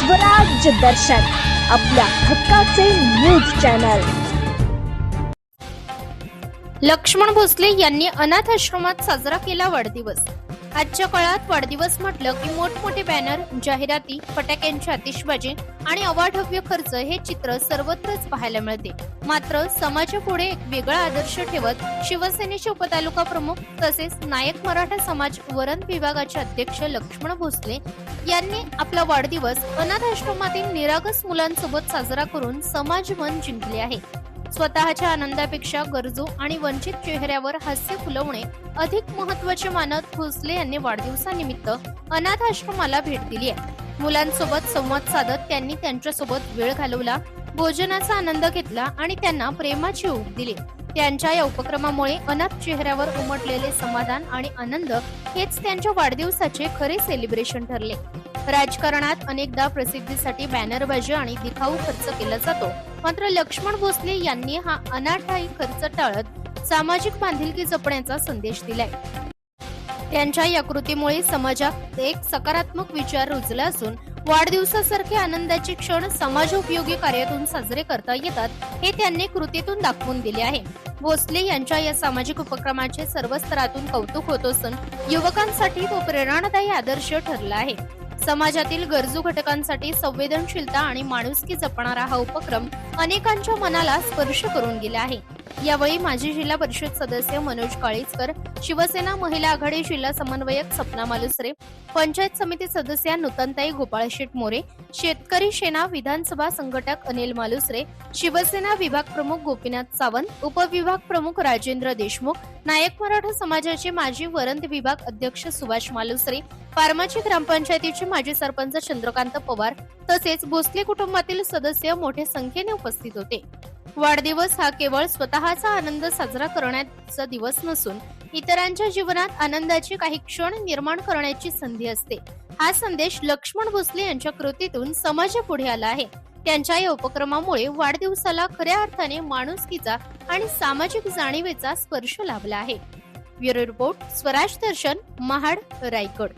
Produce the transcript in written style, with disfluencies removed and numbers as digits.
स्वराज्य दर्शन आपल्या हक्काचे न्यूज चॅनल। लक्ष्मण भोसले यांनी अनाथ आश्रमात साजरा केला वाढदिवस। आजच्या काळात वाढदिवस म्हटलं की मोठमोठे बॅनर, जाहिराती, फटाक्यांची आतिषबाजी आणि अवाढव्य खर्च हे चित्र सर्वत्रच पाहायला मिळते। मात्र समाजापुढे एक वेगळा आदर्श ठेवत शिवसेनेचे उपतालुका प्रमुख तसेच नायक मराठा समाज वरण विभागाचे अध्यक्ष लक्ष्मण भोसले यांनी आपला वाढदिवस अनाथ आश्रमातील निरागस मुलांसोबत साजरा करून समाज मन जिंकले आहे। स्वतःच्या आनंदापेक्षा गरजू आणि वंचित चेहऱ्यावर हास्य फुलवणे अधिक महत्त्वाचे मानत भोसले यांनी वाढदिवसानिमित्त अनाथ आश्रमाला भेट दिली आहे। मुलांसोबत संवाद साधत त्यांनी त्यांच्यासोबत वेळ घालवला, भोजनाचा आनंद घेतला आणि त्यांना प्रेमाची ऊब दिली। त्यांच्या या उपक्रमामुळे अनाथ चेहऱ्यावर उमटलेले समाधान आणि आनंद हेच त्यांच्या वाढदिवसाचे खरे सेलिब्रेशन ठरले। राजकारणात अनेकदा प्रसिद्धीसाठी बॅनरबाजी आणि दिखाऊ खर्च केला जातो, मात्र लक्ष्मण भोसले यांनी हा अनाठाई खर्च टाळत सामाजिक बांधिलकी जपण्याचा संदेश दिलाय। त्यांच्या या कृतीमुळे समाजात एक सकारात्मक विचार रुजला असून वाढदिवसासारखे आनंदाचे क्षण समाजोपयोगी कार्यातून साजरे करता येतात हे त्यांनी कृतीतून दाखवून दिले आहे। भोसले यांच्या या सामाजिक उपक्रमाचे सर्व स्तरातून कौतुक होत असून युवकांसाठी तो प्रेरणादायी आदर्श ठरला आहे। समाजातील गरजू घटकांसाठी संवेदनशीलता आणि माणुसकी जपणारा हा उपक्रम अनेकांच्या मनाला स्पर्श करून गेला आहे। यावेळी माजी जिल्हा परिषद सदस्य मनोज काळीजकर, शिवसेना महिला आघाडी जिल्हा समन्वयक सपना मालुसरे, पंचायत समिती सदस्या नूतनताई गोपाळशेठ मोरे, शेतकरी सेना विधानसभा संघटक अनिल मालुसरे, शिवसेना विभाग प्रमुख गोपीनाथ सावंत, उपविभाग प्रमुख राजेंद्र देशमुख, नायक मराठा समाजाचे माजी वरंद विभाग अध्यक्ष सुभाष मालुसरे, पारमाची ग्रामपंचायतीचे माजी सरपंच चंद्रकांत पवार तसेच भोसले कुटुंबातील सदस्य मोठ्या संख्येने उपस्थित होते। वाढदिवस हा केवळ स्वतःचा आनंद साजरा करण्याचा दिवस नसून इतरांच्या जीवनात आनंदाचे काही क्षण निर्माण करण्याची संधी असते। हा संदेश लक्ष्मण भोसले यांच्या कृतीतून समाजापुढे आला आहे। त्यांच्या या उपक्रमामुळे वाढदिवसाला खऱ्या अर्थाने माणुसकीचा आणि सामाजिक जाणीवेचा स्पर्श लाभला आहे। ब्युरो रिपोर्ट, स्वराज दर्शन, महाड, रायगड।